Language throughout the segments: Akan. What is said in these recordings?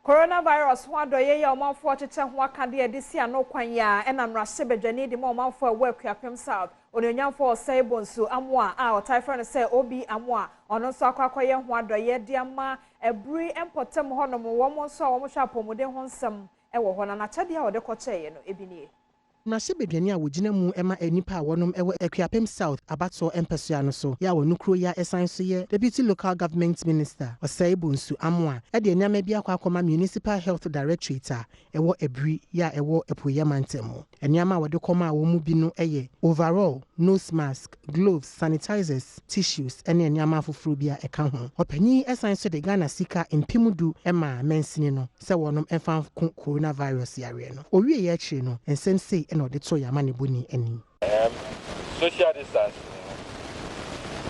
Coronavirus ho adoye ya omanfo cheche ho akade edisi anokwan ya enamra sebedwani de mo omanfo awu Akuapem South onyonyamfo osebonsu amoa a otaifra no se obi amoa ono nso akwakoye ho adoye de ama ebri empotem ho no wo mo nso a wo mo hwa apomode ho nsem ewo ho na na chade a ode kocheye no ebinie Mrasebedwani a wogina mu ema enipa a wonom ewo Akuapem South abato empesua no so ya wonukro ya esan so ye Deputy Local Government Minister Osebonsu Amoa e de nyama bia akoma Municipal Health Directorate ewo ebri ya ewo epoye mantemu enyama wode koma wo mu bi no eye overall nose mask gloves sanitizers tissues ene enyama afoforo bia eka ho opanyi esan so de Ghana sika empimudu ema mensini no se wonom emfa coronavirus yare no owie ye akire no ensense no de to yamane boni ani social distance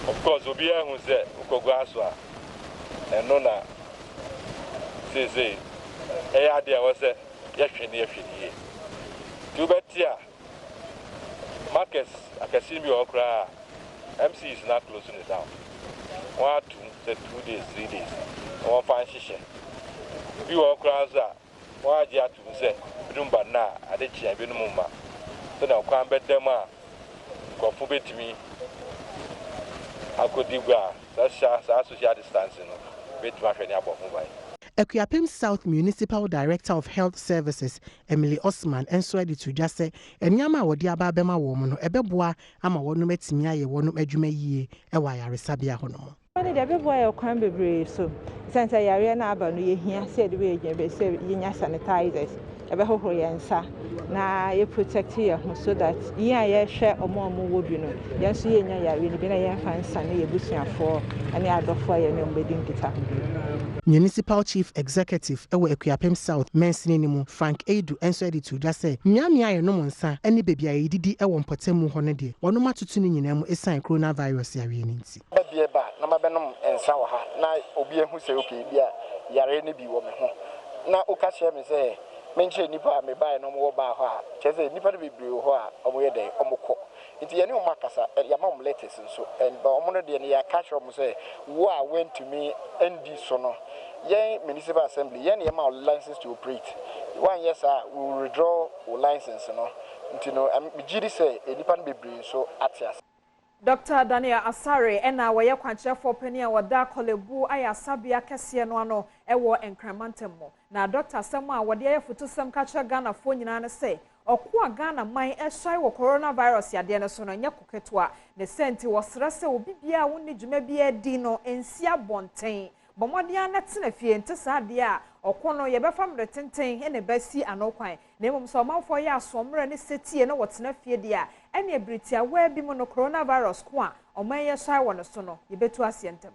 of course obi ehun se okogo aso a eno na say eya de wo se yehwene to betia markets akasi bi okra MC is not closing it down 1 2 days 3 days one fan shishe bi okra za wa je atu se dumba na adechi abi no mumma so na kwan bedema ko fu betimi akodigwa sa social distancing no betima hwene abofo bai Akuapem South Municipal Director of Health Services Emily Osman enso edi to just say enyama wodi aba bema wo mo no ebeboa ama wonu metimi aye wonu adwuma yie e wa yaresabia hono When the people are quite brave, so since I are na aba no yehia said we be say yenya sanitizers ebe hohoro yensa na ye protect here so that yin aye hwe omo wo bi no yenso yenya yare ni bi na yen fansa na ye busuafo ane adofo aye ne mbedi nkita Municipal Chief Executive ewo Akuapem South mensini ni mu Frank Edu enso edi to just say nyame aye no monsa ene bebia yedidi ewo mpotemu ho ne de wono matutu ni nyina mu esan coronavirus yare ni nti na mabenom ensa wo ha na obi ehu se okay bia yare ne bi wo me ho na oka hye me se menche nipa me bai no mo ba ho a cheze nipa de bibiri ho a omo ye de omokọ nti ye ne o makasa ya ma letters nso and ba omo no de ne ya catch omo se wo a went to me ND so no ye municipal assembly ye ne ma license to operate 1 year sir we will withdraw our license no nti no me gidi se nipa no bibiri so atias Dr. Daniel Asare ena waye kwanchefo pani a wada kolebu aya sabia kese no ano ewo enkramantem na Dr. Asem a wade ye fotusem ka kire Ghana fo nyina ne se okwa Ghana man ehwai wo coronavirus yade ne so no nya koketwa ne senti wo srese obi bia wonni dwuma bia di no ensia bonten bomodia na tena fie nte saade a okono ye befa mre tenten ene basi anokwan na emom so manfo ye asomre ne setie na wotena fie dia ene ebritia wa bi mo no coronavirus ko a oman ye hwai wo no so no ye betu asientem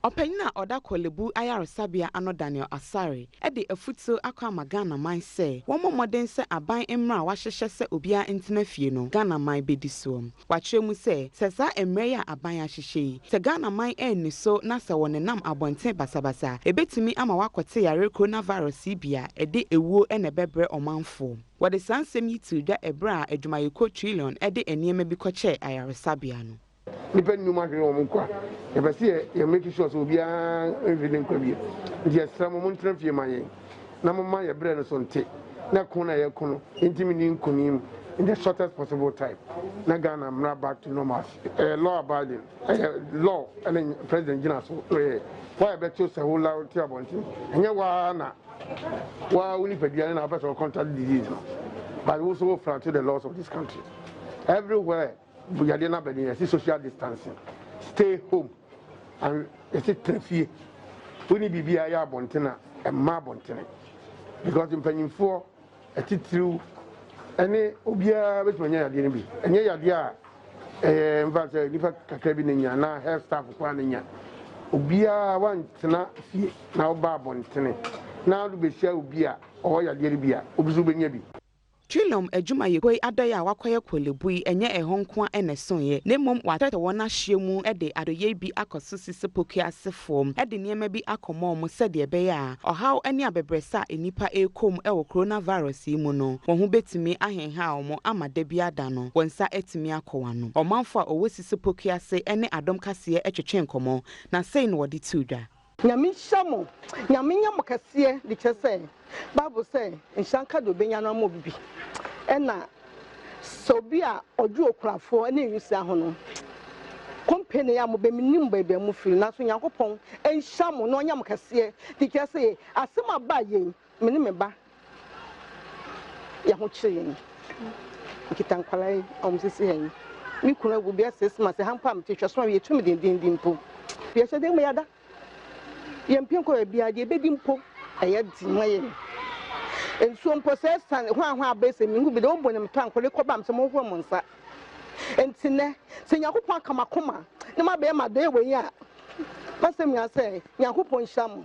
Opanyina oda kolebu ayaresabia ano Daniel Asare e de afutu akwa magana man se womo moden se aban emra wahyehye se obia entena fie no Ghana man bedi so wachire mu se sesa emre ya aban ahyehye se Ghana man eni so na se wonenam abonten basabasa ebetimi ama wakote yare coronavirus bia e de ewuo ene bebre omanfo wade sansem yitu da ebra adwumayeko trillion e de eniema bi koche ayaresabia no nipa nyuma hwe wo mkwa e be se e make sure so bia everything kwa bia ndi asra mo ntra fie maye na mo ma ye bre no so nte na kona ye kono intimi ni nkonim in the shortest possible time na Ghana mra back to normal law abiding law and president gina so why be to say whole lot ti abonti enya wa na wa uni pedia na person contact disease but also refer to the laws of this country everywhere. We are not being social distancing. Stay home and it's a traffic. We need to be a bontina and ma bontina because in penny for a titru any obia which many are dealing with. And ye are there, in fact, different cabin na hair staff one in ya. Obia one tina fee now bar bontina. Now to be share ubia or ya dear bia, Ubzubenabi. Trillium adwumayeko adaya wakoye kolebui enye ehonko enesonye nemom watete wona hyiemu ede adoye bi akoso sisepokua asefom ede niema bi akomo mo sede beya ohaw ene abebresa enipa ekom ewo coronavirus mu no wo ho betimi ahenha omo amada bi ada no wonsa etimi akowa no omanfo a owo sisepokua se ene Adom Kasee etwetwe nkomo na sei no wode tudwa nyame hyamo nyame nyam kase de kyese Bible say nshanka do benya no mo bibi ena so bi a odu okurafo ena yusi aho no company ya mo be minim bebe mu firi na so Yakopon enhyamo no nyam kase de kyese asema ba ye mene me ba ya ho kyerɛ kita nkwalai omsisi hen mi kuna gu bia 6 months hampa am tetwa so ye tumi din mpo bia hyɛ dem yada ye mpien ko bia de bedi mpo ɛyɛ di maye enso mpo sɛ san ho abese mi ngu bi de obo ne mpa nkwale kɔ bam sɛ mo ho mo nsa entine sɛ Yakopon akamakoma ne ma be ma de we yi a basɛ mi asɛ Yakopon hyam